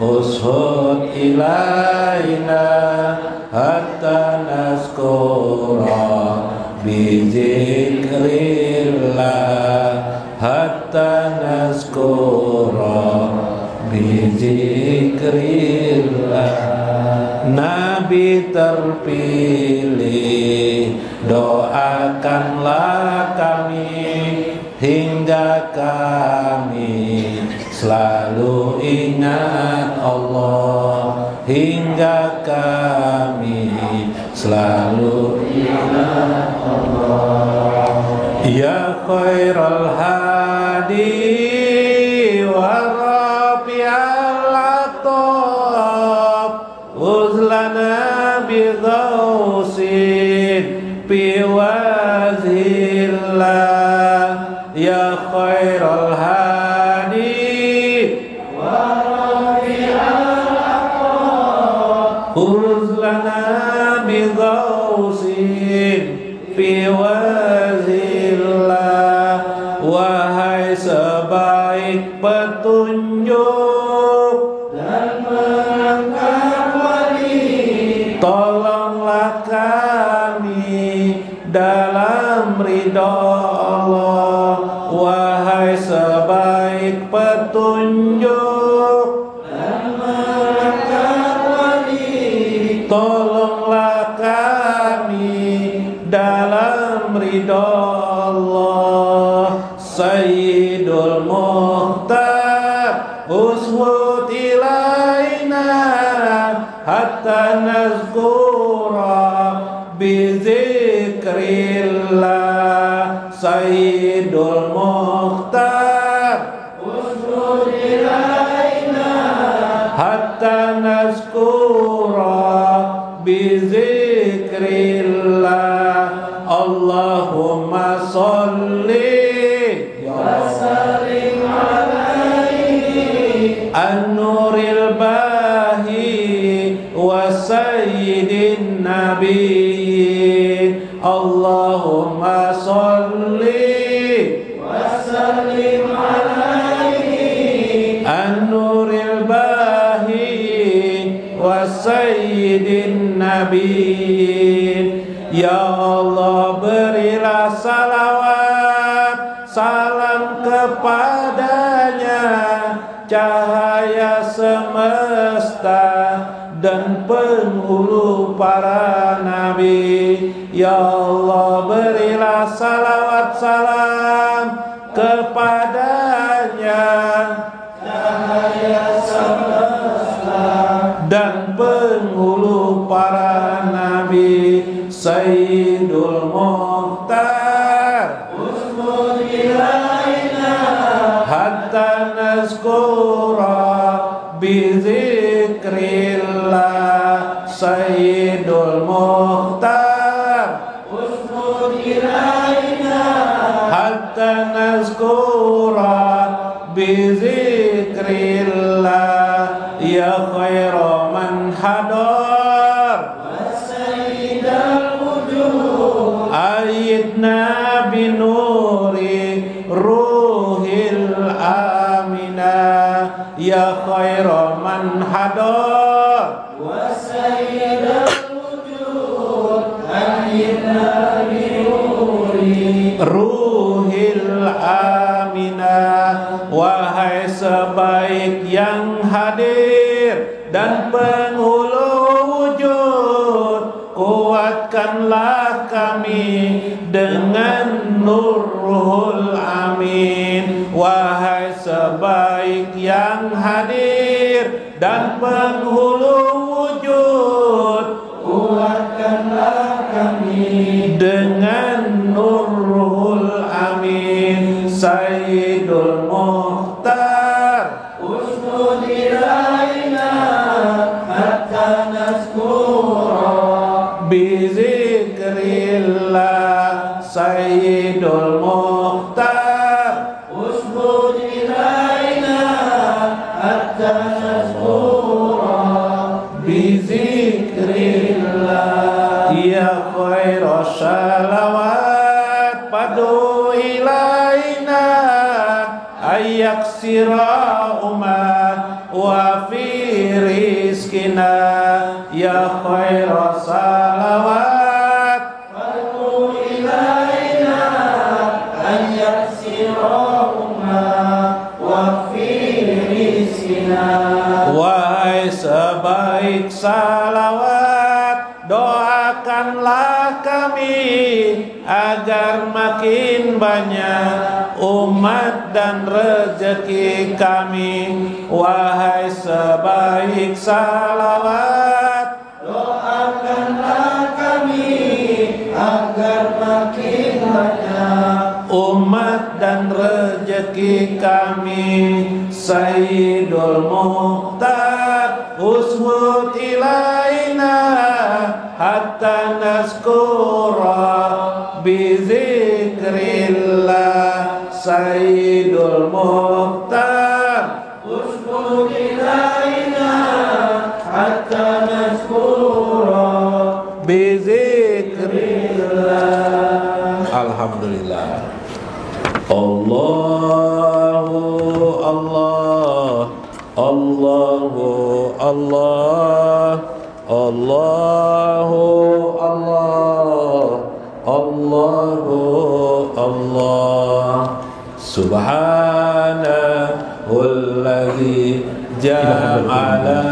ushud ilaina hatta nazkura bizikrillah hatta nazkura bizikrillah. Nabi terpilih, doakanlah kami hingga kami selalu ingat Allah, hingga kami selalu ingat Allah. Ya khairal hadi wa rafi'al atab uzlana bi ghausin bi wazillah. Ya khairal hadi wa rafi'al atab uzlana bi ghausin bi wazillah. Wahai sebaik petunjuk dan perangkat wali, tolonglah kami dalam ridha Allah. Wahai sebaik petunjuk dan perangkat wali, tolonglah kami dalam ridha Allah. Sayyidul Mukhtar uswud ilaina hatta nazkura bizikrillah. Sayyidul Mukhtar uswud ilaina hatta nazkura bizikrillah. Allahumma sholli wa sallim alaihi an-nuril bahi wa sayyidin nabiyyin. Allahumma sholli wa sallim alaihi an-nuril bahi wa sayyidin nabiyyin. Ya Allah, berilah salawat salam kepadanya, cahaya semesta dan penghulu para nabi. Ya Allah, berilah salawat salam kepadanya, cahaya semesta dan penghulu para nabi. Sayyidul Mukhtar usmud ilaina hatta nazkura bizikrillah. Sayyidul Mukhtar usmud ilaina hatta nazkura bizikrillah. Ya khaira man hadar ayyidna binuri ruhil aminah. Ya khaira man hadar wa sayyidal wujud ayyidna binuri ruhil aminah. Wahai sebaik yang hadir dan penghulu wujud, kuatkanlah kami dengan Nurul Amin. Wahai sebaik yang hadir dan penghulu wujud, kuatkanlah kami dengan Nurul Amin. Sayyidul Mukhtar usnud ilaina hatta nazkura bizikrillah. Sayyidul Mukhtar usnud ilaina hatta nazkura sira'uma wa fi rizkina ya khairas salawat fatu ilaina an yasira'uma wa fi rizkina. Wahai sebaik salawat, doakanlah kami agar makin banyak umat dan rezeki kami. Wahai sebaik salawat, doakanlah kami agar makin banyak umat dan rezeki kami. Sayyidul Mukhtar uswut ilaina hatta naskura bizikrillah. Sayyidul Mukhtar uswut ilaina hatta naskura bizikrillah. Alhamdulillah. Allahu Allah, Allahu Allah, Allahu Allah, Allahu Allah. Subhanalladzi ja'ala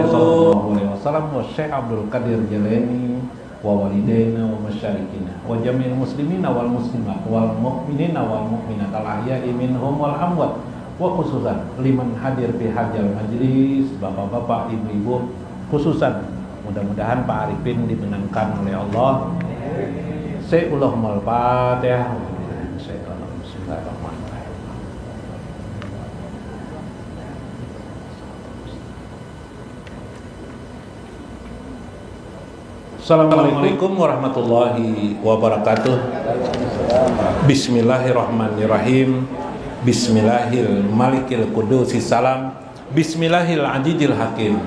sallallahu alaihi wasallam wa Syekh Abdul Qadir Jailani wa walidaina wa masyarikina wa jami'il muslimina wal muslimat wal mu'minina wal mu'minat al ahya'i minhum wal amwat, wa khususan liman hadir fi hadzal majlis, bapak-bapak, ibu-ibu khususan. Mudah-mudahan Pak Arifin dimenangkan oleh Allah. Allahumma al-Fatihah. Bismillahirrahmanirrahim. Assalamualaikum warahmatullahi wabarakatuh. Bismillahirrahmanirrahim. Bismillahil malikil qudusis salam. Bismillahil azizil hakim.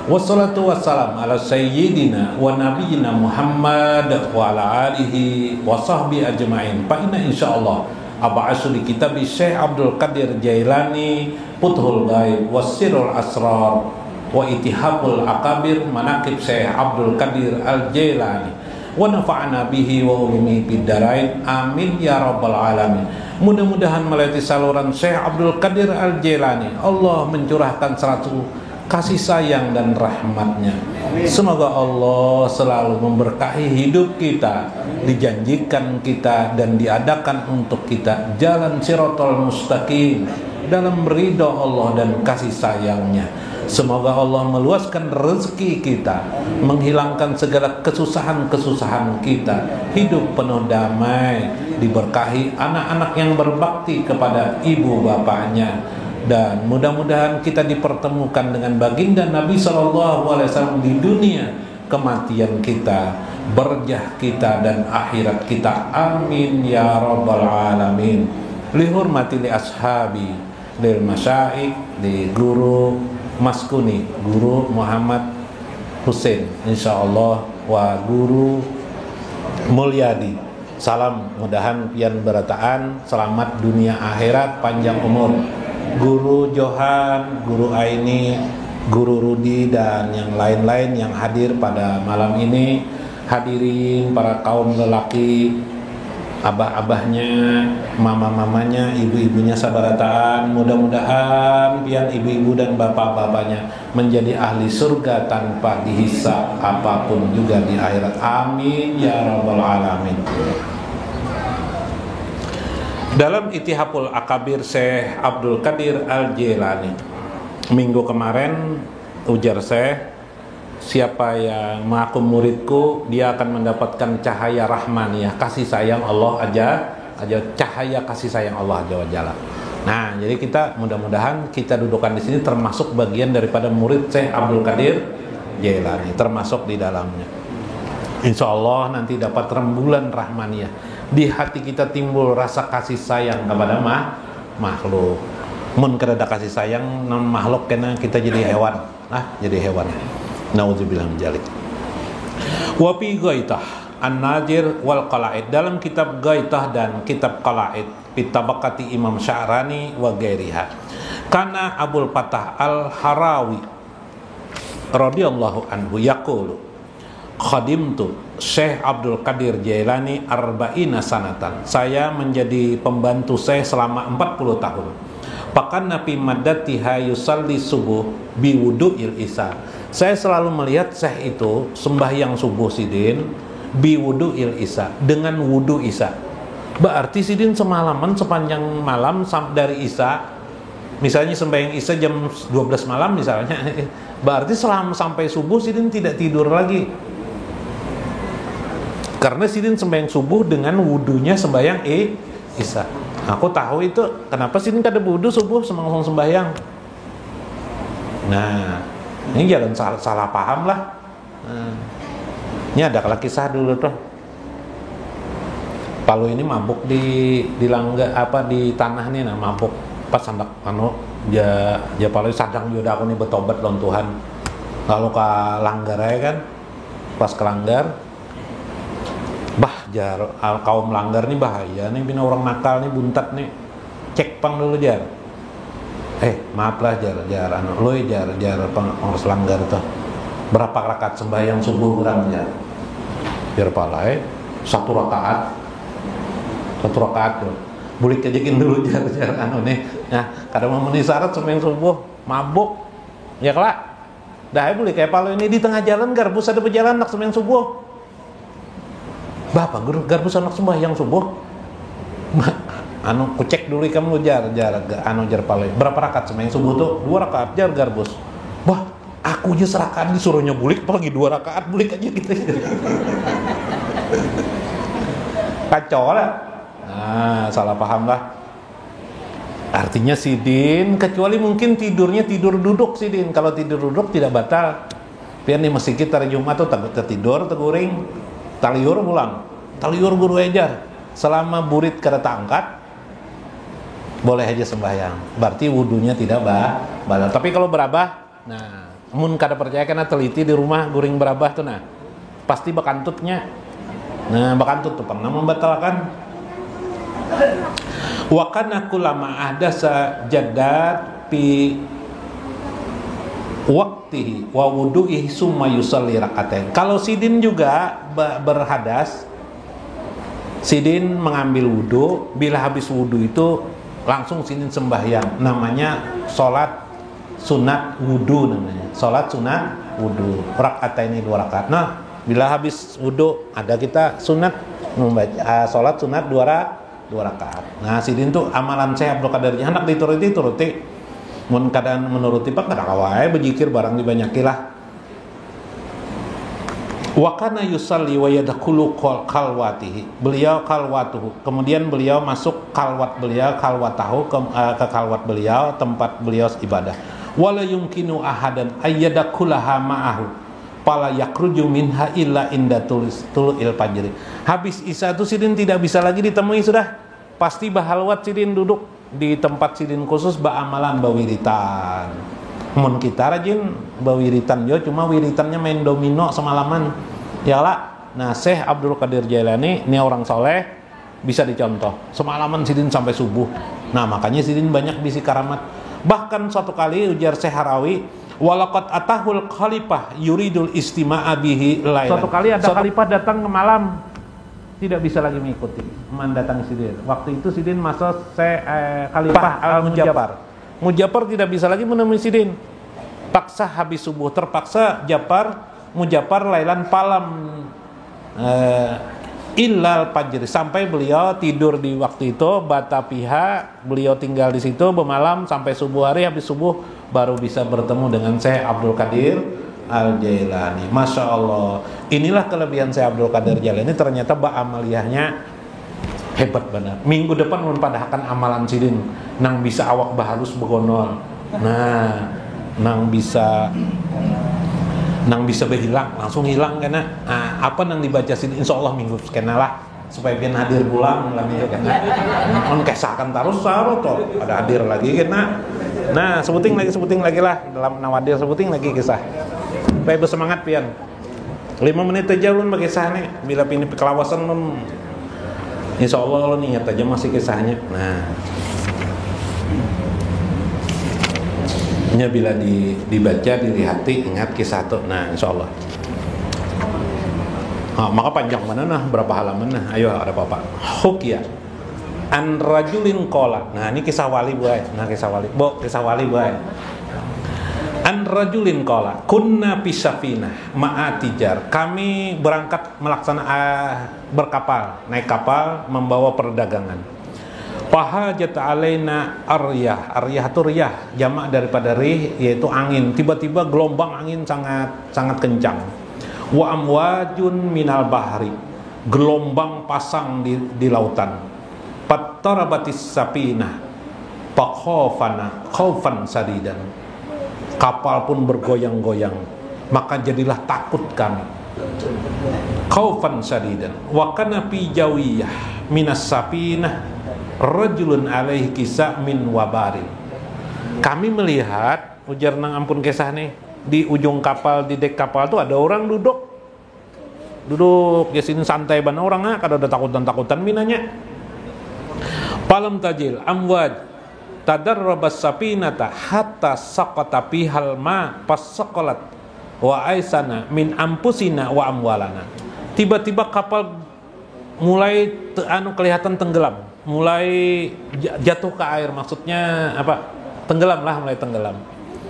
Wassalatu wassalam ala sayyidina wa nabiyyina Muhammad wa ala alihi wa sahbihi ajma'in. Fa inna insyaallah ab'asu di kitab Syekh Abdul Qadir Jailani Futhul Ghaib wasirul asrar wa itihabul akabir manaqib Syekh Abdul Qadir Al-Jailani wa nafa'ana bihi wa ulumi bidarain amin ya rabbal alamin. Mudah-mudahan melalui saluran Syekh Abdul Qadir Al-Jailani Allah mencurahkan seratu kasih sayang dan rahmatnya. Semoga Allah selalu memberkahi hidup kita, dijanjikan kita dan diadakan untuk kita jalan Shiratal Mustaqim dalam ridha Allah dan kasih sayangnya. Semoga Allah meluaskan rezeki kita, menghilangkan segala kesusahan-kesusahan kita, hidup penuh damai, diberkahi anak-anak yang berbakti kepada ibu bapaknya, dan mudah-mudahan kita dipertemukan dengan baginda Nabi SAW di dunia, kematian kita, berjah kita dan akhirat kita. Amin ya rabbal alamin. Lihurmati li ashabi lil masyaikh, di guru Mas Kuni, Guru Muhammad Hussein insyaallah, wa Guru Mulyadi. Salam mudahan pian berataan, selamat dunia akhirat, panjang umur. Guru Johan, Guru Aini, Guru Rudi dan yang lain-lain yang hadir pada malam ini, hadirin para kaum lelaki, abah-abahnya, mama-mamanya, ibu-ibunya sabarataan, mudah-mudahan pian ibu-ibu dan bapak-bapaknya menjadi ahli surga tanpa dihisab apapun juga di akhirat. Amin ya rabbal alamin. Dalam Itihaful Akabir Syekh Abdul Qadir Al-Jailani, minggu kemarin ujar Syekh, siapa yang mengaku muridku, dia akan mendapatkan cahaya rahmaniyah, kasih sayang Allah aja cahaya kasih sayang Allah Azza wa Jalla. Nah, jadi kita mudah-mudahan kita dudukan di sini termasuk bagian daripada murid Syekh Abdul Qadir Jailani, termasuk di dalamnya. Insya Allah nanti dapat rembulan rahmaniyah. Di hati kita timbul rasa kasih sayang kepada makhluk. Mun kada ada kasih sayang non makhluk kena kita jadi hewan. Jadi hewan. Nauzubillah min dzalik. Wa fi ghaitah An-Najir wal Qalaid, dalam kitab Gaitah dan kitab Qalaid pitabaqati Imam Sya'rani wa ghairiha. Kana Abul Fatah Al-Harawi radhiyallahu anhu yaqulu khadimtu Syekh Abdul Qadir Jailani arba'ina sanatan. Saya menjadi pembantu Syekh selama 40 tahun. Pakan Nabi Madatiha yusalli subuh biwudu'il isya. Saya selalu melihat Syekh itu sembahyang subuh sidin biwudu'il isya, dengan wudu isya. Berarti sidin semalaman, sepanjang malam dari isya, misalnya sembahyang isya jam 12 malam misalnya, berarti selama sampai subuh sidin tidak tidur lagi. Karena sidin sembahyang subuh dengan wudunya sembahyang isya. Aku tahu itu kenapa sidin kada wudu subuh langsung sembahyang. Nah, ini jangan salah paham lah. Ini ada kisah dulu tuh. Palu ini mabuk di langga di tanah nih, nah mabuk pas sandak ja palu sadang jodoh aku nih betobat lawan Tuhan. Lalu ke langgar ya kan, pas ke langgar, jar kaum langgar nih bahaya nih, bina orang nakal nih buntat nih, cek pang dulu jar. Maaf lah jar pengurus langgar tuh. Berapa rakaat sembahyang subuh kurang jar? Jar palai satu rakaat tuh. Bulik ajakin dulu jar nih. Nah, kadang memenuhi syarat sembahyang subuh, mabuk. Ya kelak. Dah boleh kayak palu ini di tengah jalan garbus ada berjalan nak sembahyang subuh. Bapak guru garbus anak sembahyang subuh. Kucek dulu kamu jar palu. Berapa rakaat sembahyang subuh tuh? 2 rakaat jar garbus. Aku aja serakaat disuruhnya bulik, apalagi 2 rakaat bulik aja gitu. Kacau lah. Nah, salah paham lah. Artinya sidin, kecuali mungkin tidurnya tidur duduk sidin. Kalau tidur duduk tidak batal. Pian di masjid kita hari Jumat tuh takut ketidur, teguring, taliur pulang. Taliur guru aja. Selama burit kada angkat, boleh aja sembahyang. Berarti wudunya tidak batal. Tapi kalau berabah, nah, mun kada percaya karena teliti di rumah guring berabah tuh nah, pasti bakantutnya. Nah, bakantut tuh pernah membatalkan. Wa kana kullama ahdasa jaddad fi waqtihi wa wudu'ihi summa yusalli rakaatain. Kalau sidin juga berhadas, sidin mengambil wudu, bila habis wudu itu langsung sidin sembahyang. Namanya salat sunat wudu namanya. Salat sunat wudu. Rakaatain ini 2 rakaat. Nah, bila habis wudu ada kita sunat membaca salat sunat 2 rakaat. Nah, sidin tuh amalan Syekh Abdul Qadir hendak dituruti. Mun kadang menuruti pak kada wae berzikir barang dibanyakilah. Wa kana yusalli wa yadkhulu khalwatihi. Beliau khalwatuhu. Kemudian beliau masuk khalwat beliau, khalwatahu ke khalwat beliau, tempat beliau ibadah. Wala yumkinu ahadan ayyadkhulaha ma'ahu. Fala yakhruju minha illa inda tulil fajri. Habis isya itu sidin tidak bisa lagi ditemui sudah. Pasti bahalwat sidin duduk di tempat sidin khusus amalan bawiritan. Mun kita rajin bawiritan yo cuma wiritannya main domino semalaman. Ya lah. Nah, Syekh Abdul Qadir Jailani ini orang soleh bisa dicontoh. Semalaman sidin sampai subuh. Nah, makanya sidin banyak bisi karamat. Bahkan suatu kali ujar Syekh Harawi, walaqad atahul khalifah yuridul istima'a bihi lailan. Suatu kali ada khalifah datang ke malam, tidak bisa lagi mengikuti, mendatangi sidin. Waktu itu sidin masuk khalifah Al-Mujaffar. Mujaffar tidak bisa lagi menemui sidin. Paksa habis subuh, terpaksa Mujaffar lailan palam illal fajr, sampai beliau tidur di waktu itu batapiha, beliau tinggal di situ bermalam sampai subuh hari. Habis subuh baru bisa bertemu dengan Syekh Abdul Qadir Al-Jailani. Masya Allah, inilah kelebihan Syekh Abdul Qadir Jailani. Ternyata amaliyahnya hebat benar. Minggu depan padahkan amalan sidin nang bisa awak bahalus begonol. Nah, nang bisa berhilang, langsung hilang karena apa nang dibaca sidin insya Allah minggu sekena lah supaya biar hadir pulang lagi karena on kesakan terus saru toh ada hadir lagi karena nah sebuting lagi lah dalam nawadir sebuting lagi kisah supaya bersemangat pian 5 menit aja ulun bagi kisah nih bila pini kelawasan Insya Allah lo niat aja masih kisahnya. Nah, bila dibaca, dilihati, ingat kisah itu. Nah, insya Allah. Maka panjang mana nah, berapa halaman nah? Ayo ada apa-apa. Hukia an rajulin qala. Nah, ini kisah wali buai. Nah, kisah wali buai. An rajulin qala, kunna pisafinah ma'atijar. Kami berangkat berkapal, naik kapal membawa perdagangan. Fahajat alaina aryah. Aryah itu riyah, jamak daripada rih, yaitu angin. Tiba-tiba gelombang angin sangat kencang. Wa amwajun minal bahri. Gelombang pasang di lautan. Fattarabatis sapinah. Fakhofana khaufan sadidan. Kapal pun bergoyang-goyang. Maka jadilah takut kami. Khaufan sadidan. Wa kana fi jawiyah minas sapinah rajulun alaihi kisah min wabari. Kami melihat, ujar nang ampun kisah nih, di ujung kapal, di dek kapal tuh ada orang duduk ya sini santai ban orang kada ada takutan minanya. Palam tajil amwaj tadarrabas sapinata hatta saqata bihal ma pasaqalat wa aisana min ampusina wa amwalana. Tiba-tiba kapal mulai kelihatan tenggelam, mulai jatuh ke air, maksudnya apa? Mulai tenggelam.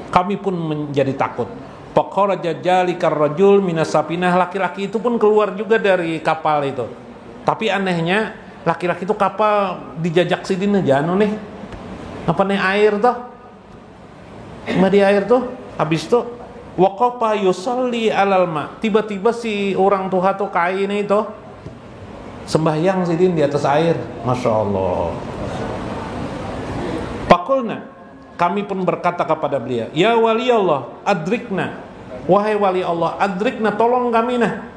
Kami pun menjadi takut. Faqaraja jalikar rajul minas sapinah, laki-laki itu pun keluar juga dari kapal itu. Tapi anehnya, laki-laki itu kapal dijajak sidin aja nih. Apa nih air tuh? Di air tuh, habis tuh waqafa yusalli alal ma. Tiba-tiba si orang tua tuh kain itu sembahyang sidin di atas air. Masya Allah. Pakulna, kami pun berkata kepada beliau, ya wali Allah, adrikna, wahai wali Allah, adrikna, tolong kami nah.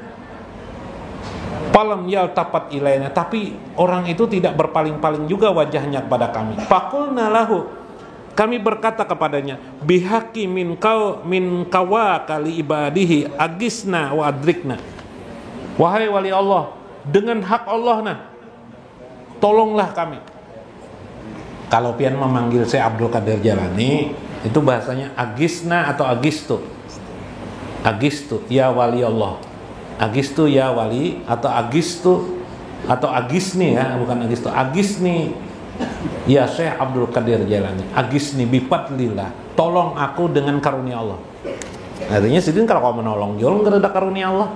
Palam yaltafat ilaina, tapi orang itu tidak berpaling-paling juga wajahnya kepada kami. Pakulna lahu, kami berkata kepadanya, bihaqi min kawa kali ibadihi agisna wa adrikna. Wahai wali Allah, dengan hak Allah nah, tolonglah kami. Kalau pian memanggil saya Abdul Qadir Jalani, itu bahasanya agisna atau agistu. Agistu, ya wali Allah. Agistu ya wali, atau agistu atau agisni ya, bukan agistu. Agisni ya Syekh Abdul Qadir Jalani. Agisni bifadlillah. Tolong aku dengan karunia Allah. Artinya sidin kalau kau menolong jual enggak ada karunia Allah.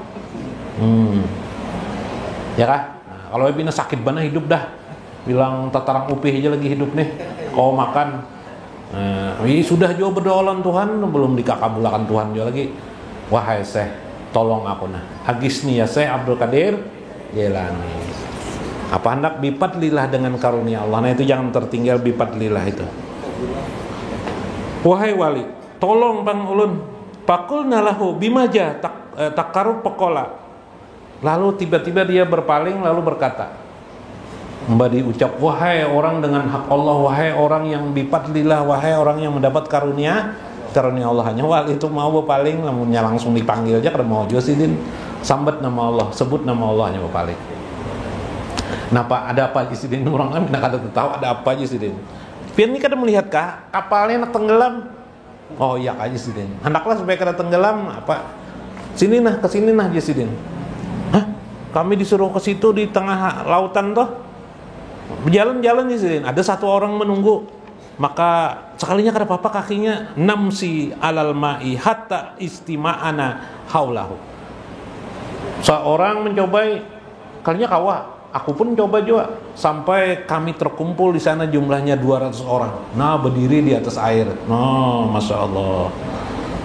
Ya kah? Nah, kalau bina sakit bana hidup dah, bilang tatarang upih aja lagi hidup nih, kau makan, sudah jauh berdoa lawan Tuhan, belum dikabulkan Tuhan juga lagi. Wahai Syekh, tolong aku nah. Agisni ya Syekh Abdul Qadir Jalani. Apa hendak bifadlillah dengan karunia Allah. Nah itu jangan tertinggal bifadlillah itu. Wahai wali, tolong bang ulun. Pakulna lahu bimaja takarub pekola. Lalu tiba-tiba dia berpaling lalu berkata, Mbak diucap, wahai orang dengan hak Allah, wahai orang yang bifadlillah, wahai orang yang mendapat karunia Allah. Hanya wali itu mau berpaling, namunnya langsung dipanggil aja, kada mau juga sidin sambat nama Allah, sebut nama Allah hanya berpaling. Napa ada apa aja sidin, orang kan kada tahu ada apa aja sidin. Pian ini kada melihat kah kapalnya nak tenggelam? Oh iya aja sidin. Hendaklah supaya kada tenggelam apa? Sini nah, ke sini nah aja sidin. Kami disuruh ke situ di tengah lautan toh. Berjalan-jalan di sini. Ada satu orang menunggu. Maka sekalinya kada apa-apa kakinya namsi alal ma'i hatta istima'ana haulahu. Seorang mencoba, kalinya kawa. Aku pun coba juga sampai kami terkumpul di sana jumlahnya 200 orang. Nah, berdiri di atas air. Nah, Masya Allah.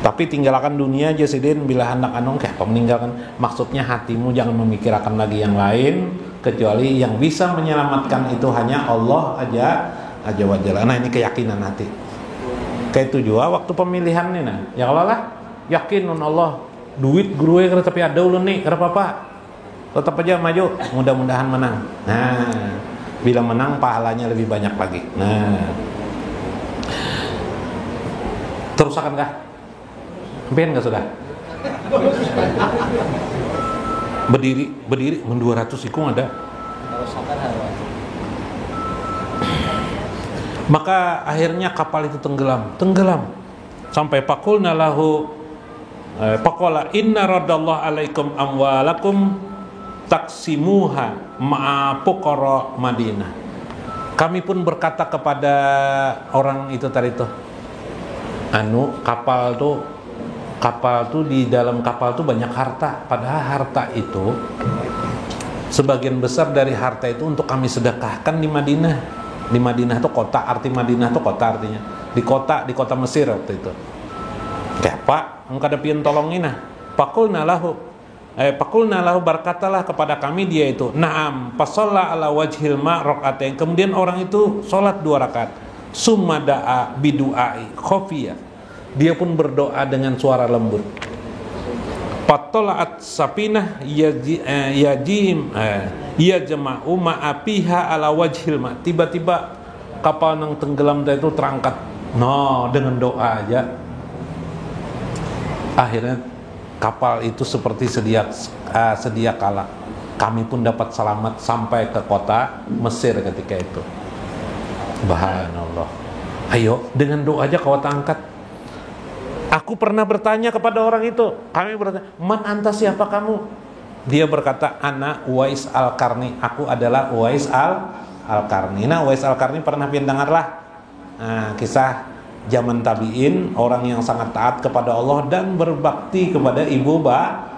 Tapi tinggalkan dunia aja sidin bila hendak anong kayak meninggalkan, maksudnya hatimu jangan memikirkan lagi yang lain kecuali yang bisa menyelamatkan itu hanya Allah aja wajalla. Nah ini keyakinan hati. Kayak itu juga waktu pemilihan nih nah. Ya kalau lah yakin non Allah duit guru ya tapi ada ulun nih kada apa-apa. Tetap aja maju, mudah-mudahan menang. Nah, bila menang pahalanya lebih banyak lagi. Nah. Terus akankah? Sampai enggak sudah? Berdiri 200 ikung ada. Maka akhirnya kapal itu tenggelam sampai faqulna lahu faqala inna radallahu alaikum amwalakum taksimuha ma'a fuqara Madinah. Kami pun berkata kepada orang itu tadi tuh, kapal tuh di dalam kapal tuh banyak harta, padahal harta itu sebagian besar dari harta itu untuk kami sedekahkan di Madinah. Di Madinah itu kota, arti Madinah itu kota artinya. Di kota Mesir waktu itu. Kayak Pak, engkau ada pian tolongin nah. Faqulna lahu berkatalah kepada kami dia itu, na'am, fasalla ala wajhil ma raqatain. Kemudian orang itu salat 2 rakaat. Summa da'a bidu'ai khafiyah. Dia pun berdoa dengan suara lembut. Fatola'at sapinah yajma'u ma'apiha ala wajhil ma. Tiba-tiba kapal yang tenggelam itu terangkat dengan doa aja. Akhirnya kapal itu seperti sedia kala. Kami pun dapat selamat sampai ke kota Mesir ketika itu. Subhanallah. Ayo, dengan doa aja kau angkat. Aku pernah bertanya kepada orang itu. Kami bertanya, man anta, siapa kamu? Dia berkata, ana Uwais Al-Qarni. Aku adalah Uwais Al-Qarni. Nah, Uwais Al-Qarni pernah dengarlah kisah zaman tabi'in, orang yang sangat taat kepada Allah dan berbakti kepada ibu bapak.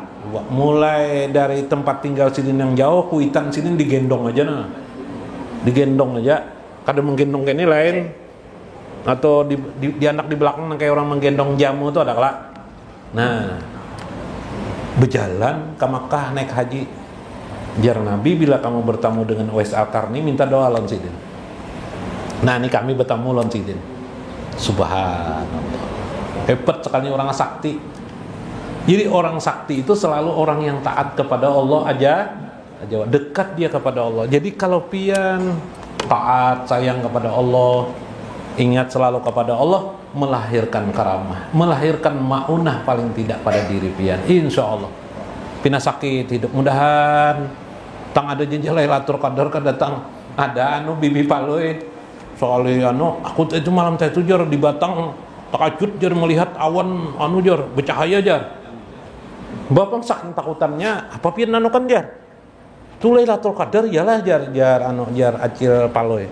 Mulai dari tempat tinggal sini yang jauh, kuitan sini digendong aja nah. Digendong aja. Kadang menggendong ini lain. Atau di anak di belakang kayak orang menggendong jamu itu ada kelak. Nah, berjalan ke Makkah naik haji. Jar Nabi, bila kamu bertemu dengan Uwais Al-Qarni, minta doa lon sidin. Nah, ini kami bertemu lon sidin. Subhanallah. Hebat sekali orang sakti. Jadi orang sakti itu selalu orang yang taat kepada Allah aja dekat dia kepada Allah. Jadi kalau pian taat, sayang kepada Allah, ingat selalu kepada Allah, melahirkan karamah, melahirkan maunah paling tidak pada diri pian. Insya Allah pina sakit hidup mudahan tang ada janji Lailatul Qadar kan datang ada bibi paloy soalnya aku itu malam saya jar di Batang takajud jar melihat awan jar bercahaya jar. Bapak saking takutannya apa pian kan jar tu Lailatul Qadar yalah jar acil paloy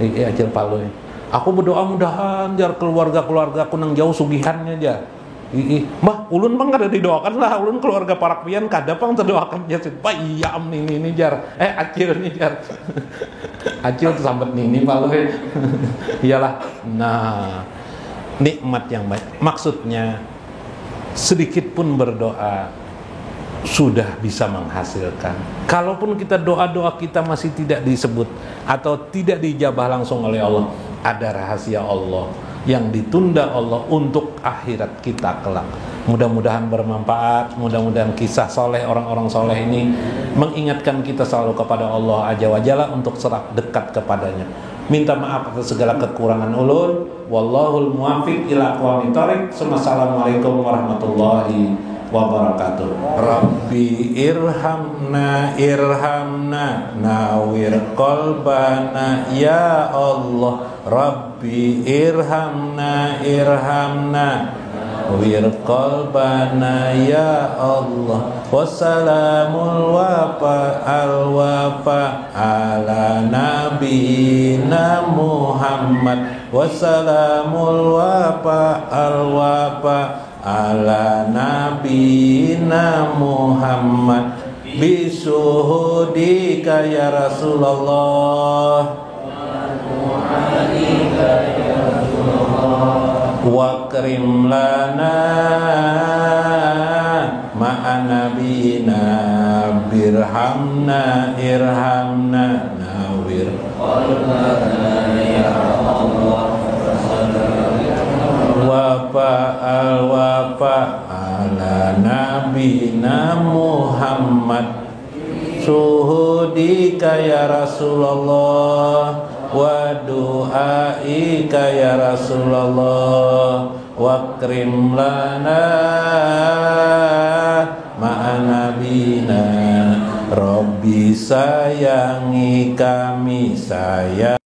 acil paloy. Aku berdoa mudahan jar keluarga aku nang jauh sugihannya jar. Mah ulun bang kada didoakan lah, ulun keluarga parak pian kada pang terdoakan jar. Pak iya am ini jar. Acil nih jar. Acil tuh sambat nini paloy. Iyalah. Nah, nikmat yang baik. Maksudnya sedikit pun berdoa sudah bisa menghasilkan. Kalaupun kita doa-doa kita masih tidak disebut atau tidak dijabah langsung oleh Allah, ada rahasia Allah yang ditunda Allah untuk akhirat kita kelak. Mudah-mudahan bermanfaat, mudah-mudahan kisah soleh orang-orang soleh ini mengingatkan kita selalu kepada Allah Azza wa Jalla untuk serak dekat kepadanya. Minta maaf atas segala kekurangan ulun. Wallahul muwaffiq ila aqwamit thoriq. Assalamualaikum warahmatullahi wabarakatuh. Rabbi irhamna nawir qalbana ya Allah. Rabbi irhamna nawir qalbana ya Allah. Wassalamul wafa ala nabiyina Muhammad. Wassalamul wafa ala nabiyina Muhammad. Bisuhudika ya Rasulullah wa karim lana ma'an nabiyina birhamna irhamna nawir wafa ala nabiyina Muhammad. Suhudika ya Rasulullah wa du'aika ya Rasulullah wa krim lana ma'an nabiyina. Rabbi sayangi kami, sayang